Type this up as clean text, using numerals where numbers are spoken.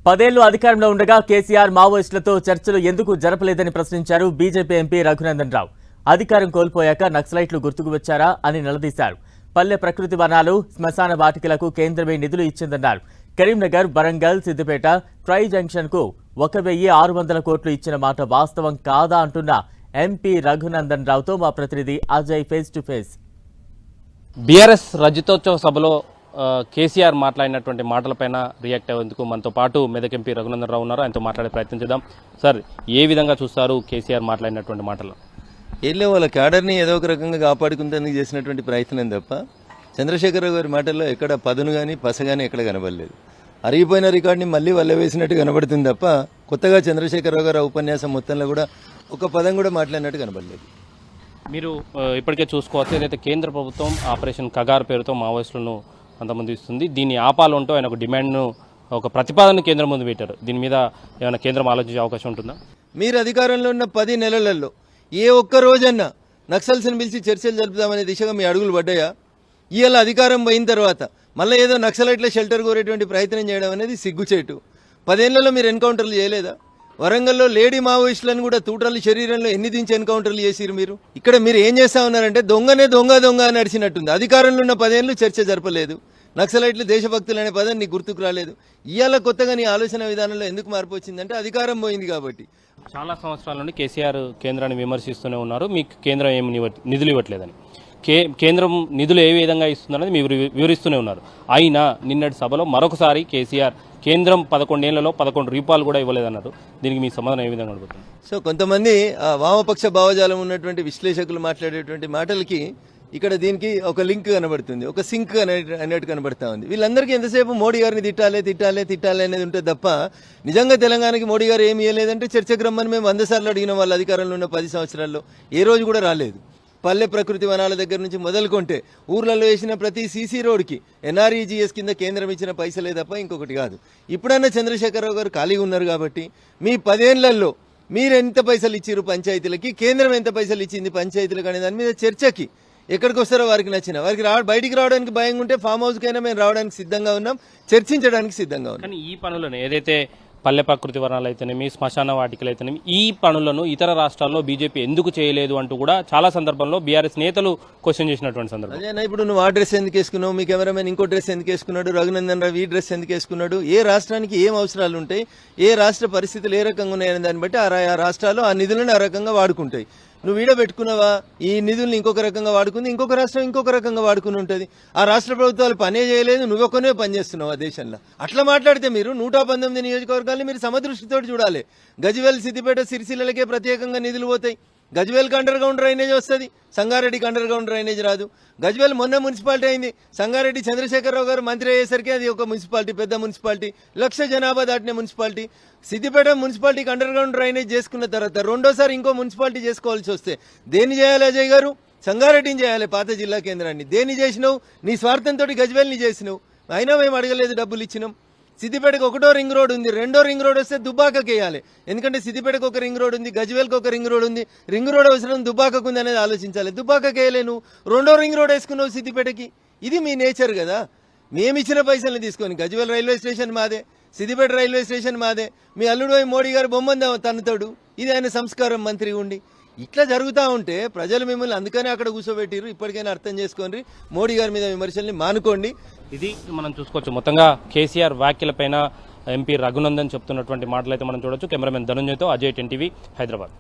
10 ఏళ్లు అధికారంలో ఉండగా కేసీఆర్ మావోయిస్టులతో చర్చలు ఎందుకు జరపలేదని ప్రశ్నించారు బీజేపీ ఎంపీ రఘునందన్ రావు. అధికారం కోల్పోయాక నక్సలైట్లు గుర్తుకు వచ్చారా అని నిలదీశారు. పల్లె ప్రకృతి వనాలు, శ్మశాన వాటికలకు కేంద్రమే నిధులు ఇచ్చిందన్నారు. కరీంనగర్, వరంగల్, సిద్దిపేట ట్రై జంక్షన్ కు 1600 కోట్లు ఇచ్చిన మాట వాస్తవం కాదా అంటున్న ఎంపీ రఘునందన్ రావుతో మా ప్రతినిధి Ajay face to face. BRS రజతోత్సవ సభలో కేసీఆర్ మాట్లాడినటువంటి మాటలపైన రియాక్ట్ అయ్యేందుకు మనతో పాటు మెదక్ ఎంపీ రఘునందన్ రావు ఉన్నారు. ఆయనతో మాట్లాడే ప్రయత్నం చేద్దాం. సార్, ఏ విధంగా చూస్తారు కేసీఆర్ మాట్లాడినటువంటి మాటలు? ఏళ్ళే వాళ్ళ క్యాడర్ని ఏదో ఒక రకంగా కాపాడుకుంటేందుకు చేసినటువంటి ప్రయత్నం తప్ప చంద్రశేఖరరావు గారి మాటల్లో ఎక్కడ పదును కానీ పస కానీ ఎక్కడ కనబడలేదు. అరిగిపోయిన రికార్డుని మళ్ళీ వల్ల వేసినట్టు కనబడుతుంది తప్ప కొత్తగా చంద్రశేఖరరావు గారి ఉపన్యాసం మొత్తంలో కూడా ఒక పదం కూడా మాట్లాడినట్టు కనబడలేదు. మీరు ఇప్పటికే చూసుకోవచ్చు, ఏదైతే కేంద్ర ప్రభుత్వం ఆపరేషన్ కగార్ పేరుతో మావోయిస్టులను అంతమంది ఇస్తుంది, దీన్ని ఆపాలంటూ ఆయన ఒక డిమాండ్ను, ఒక ప్రతిపాదన కేంద్రం ముందు పెట్టారు. దీని మీద ఏమైనా కేంద్రం ఆలోచించే అవకాశం ఉంటుందా? మీరు అధికారంలో ఉన్న 10 నెలలలో ఏ ఒక్క రోజన్నా నక్సల్స్ని పిలిచి చర్చలు జరుపుదామనే దిశగా మీ అడుగులు పడ్డాయా? ఇవాళ అధికారం పోయిన తర్వాత మళ్ళీ ఏదో నక్సలైట్ల షెల్టర్ కోరేటువంటి ప్రయత్నం చేయడం అనేది సిగ్గుచేటు. 10 ఏళ్లలో మీరు ఎన్కౌంటర్లు చేయలేదా? వరంగల్లో లేడీ మావోయిస్టులను కూడా తూటాలు శరీరంలో ఎన్ని దించి ఎన్కౌంటర్లు చేసిరు మీరు? ఇక్కడ మీరు ఏం చేస్తా ఉన్నారంటే దొంగనే దొంగ దొంగ నడిచినట్టుంది. అధికారంలో ఉన్న 10 ఏళ్ళు చర్చ జరపలేదు. నక్సలైట్లు దేశభక్తులు అనే పదం నీకు గుర్తుకు రాలేదు. ఇవాళ కొత్తగా నీ ఆలోచన విధానంలో ఎందుకు మార్పు వచ్చిందంటే అధికారం పోయింది కాబట్టి. చాలా సంవత్సరాల నుండి కేసీఆర్ కేంద్రాన్ని విమర్శిస్తూనే ఉన్నారు, మీకు కేంద్రం ఏమి నిధులు ఇవ్వట్లేదని. కేంద్రం నిధులు ఏ విధంగా ఇస్తుందనేది మీరు వివరిస్తూనే ఉన్నారు. అయినా నిన్నటి సభలో మరొకసారి కేసీఆర్ కేంద్రం 11 ఏళ్లలో 11 రూపాయలు కూడా ఇవ్వలేదన్నారు. దీనికి మీ సమాధానం ఏ విధంగా అడుగుతుంది? సో కొంతమంది వామపక్ష భావజాలం ఉన్నటువంటి విశ్లేషకులు మాట్లాడేటువంటి మాటలకి ఇక్కడ దీనికి ఒక లింక్ కనబడుతుంది, ఒక సింక్ అనేట్టు కనబడతా ఉంది. వీళ్ళందరికీ ఎంతసేపు మోడీ గారిని తిట్టాలి అనేది ఉంటుంది తప్ప నిజంగా తెలంగాణకి మోడీ గారు ఏమి ఇవ్వలేదంటే చర్చకు రమ్మని మేము 100 సార్లు అడిగిన వాళ్ళ అధికారంలో ఉన్న 10 సంవత్సరాల్లో ఏ రోజు కూడా రాలేదు. పల్లె ప్రకృతి వనాల దగ్గర నుంచి మొదలుకొంటే ఊర్లలో వేసిన ప్రతి సీసీ రోడ్కి ఎన్ఆర్ఈజీఎస్ కింద కేంద్రం ఇచ్చిన పైసలే తప్ప ఇంకొకటి కాదు. ఇప్పుడన్నా చంద్రశేఖరరావు గారు ఖాళీగా ఉన్నారు కాబట్టి మీ 10 ఏళ్లలో మీరు ఎంత పైసలు ఇచ్చిరు పంచాయతీలకి, కేంద్రం ఎంత పైసలు ఇచ్చింది పంచాయతీలకు అనే దాని మీద చర్చకి ఎక్కడికి వస్తారో వారికి నచ్చిన వారికి బయటికి రావడానికి భయంగా ఉంటే ఫామ్ హౌస్కైనా మేము రావడానికి సిద్ధంగా ఉన్నాం, చర్చించడానికి సిద్ధంగా ఉన్నాం. కానీ ఈ పనులను ఏదైతే పల్లె ప్రకృతి వనాలు అయితేనేమి, శ్మశాన వాటికలు అయితేనేమి, ఈ పనులను ఇతర రాష్ట్రాల్లో బీజేపీ ఎందుకు చేయలేదు అంటూ కూడా చాలా సందర్భంలో బీఆర్ఎస్ నేతలు క్వశ్చన్ చేసినటువంటి సందర్భం. అదేనా ఇప్పుడు నువ్వు ఆ డ్రెస్ ఎందుకు వేసుకున్నావు, మీ కెమెరామెన్ ఇంకో డ్రెస్ ఎందుకు వేసుకున్నాడు, రఘునందన్ రావు ఈ డ్రెస్ ఎందుకు వేసుకున్నాడు, ఏ రాష్ట్రానికి ఏం అవసరాలు ఉంటాయి, ఏ రాష్ట్ర పరిస్థితులు ఏ రకంగా ఉన్నాయనే దాన్ని బట్టి ఆ రాష్ట్రాలు ఆ నిధులను ఆ రకంగా వాడుకుంటాయి. నువ్వు ఈడ పెట్టుకున్నావా, ఈ నిధుల్ని ఇంకొక రకంగా వాడుకుంది, ఇంకొక రాష్ట్రం ఇంకొక రకంగా వాడుకుని ఉంటుంది. ఆ రాష్ట్ర ప్రభుత్వాలు పనే చేయలేదు, నువ్వొక్కనే పని చేస్తున్నావు ఆ దేశంలో. అట్లా మాట్లాడితే మీరు 119 నియోజకవర్గాల్ని మీరు సమదృష్టితో చూడాలి. గజ్వేల్, సిద్దిపేట, సిరిసిల్లలకే ప్రత్యేకంగా నిధులు పోతాయి. గజ్వేల్కి అండర్ గ్రౌండ్ డ్రైనేజ్ వస్తుంది, సంగారెడ్డికి అండర్ గ్రౌండ్ డ్రైనేజ్ రాదు. గజ్వేల్ మొన్న మున్సిపాలిటీ అయింది, సంగారెడ్డి చంద్రశేఖరరావు గారు మంత్రి అయ్యేసరికి అది ఒక మున్సిపాలిటీ, పెద్ద మున్సిపాలిటీ, 1,00,000 జనాభా దాటిన మున్సిపాలిటీ. సిద్దిపేట మున్సిపాలిటీకి అండర్ గ్రౌండ్ డ్రైనేజ్ చేసుకున్న తర్వాత రెండోసారి ఇంకో మున్సిపాలిటీ చేసుకోవాల్సి వస్తే దేన్ని చేయాలి అజయ్ గారు? సంగారెడ్డిని చేయాలి, పాత జిల్లా కేంద్రాన్ని. దేన్ని చేసినావు? నీ స్వార్థంతో గజ్వేల్ని చేసినావు. అయినా మేము అడగలేదు, డబ్బులు ఇచ్చినాం. సిద్దిపేటకు 1వ రింగ్ రోడ్ ఉంది, 2వ రింగ్ రోడ్ వస్తే దుబ్బాకకి వేయాలి. ఎందుకంటే సిద్దిపేటకు ఒక రింగ్ రోడ్ ఉంది, గజ్వేల్కి ఒక రింగ్ రోడ్ ఉంది. రింగ్ రోడ్ అవసరం దుబ్బాకకు ఉంది అనేది ఆలోచించాలి. దుబ్బాకకి వేయలేను, 2వ రింగ్ రోడ్ వేసుకున్నావు సిద్దిపేటకి. ఇది మీ నేచర్ కదా. మేమిచ్చిన పైసల్ని తీసుకొని గజ్వేల్ రైల్వే స్టేషన్ మాదే, సిద్దిపేట రైల్వే స్టేషన్ మాదే. మీ అల్లుడు మోడీ గారు బొమ్మని తన్నుతాడు, ఇది ఆయన సంస్కారం మంత్రి ఉండి. ఇట్లా జరుగుతూ ఉంటే ప్రజలు మిమ్మల్ని అందుకనే అక్కడ కూర్చోబెట్టిరు. ఇప్పటికైనా అర్థం చేసుకోండి, మోడీ గారి మీద విమర్శల్ని మానుకోండి. ఇది మనం చూసుకోవచ్చు. మొత్తంగా కేసీఆర్ వ్యాఖ్యలపైన ఎంపీ రఘునందన్ చెప్తున్నటువంటి మాటలు అయితే మనం చూడొచ్చు. కెమెరామెన్ ధనుంజయ్తో అజయ్, 10 టీవీ, హైదరాబాద్.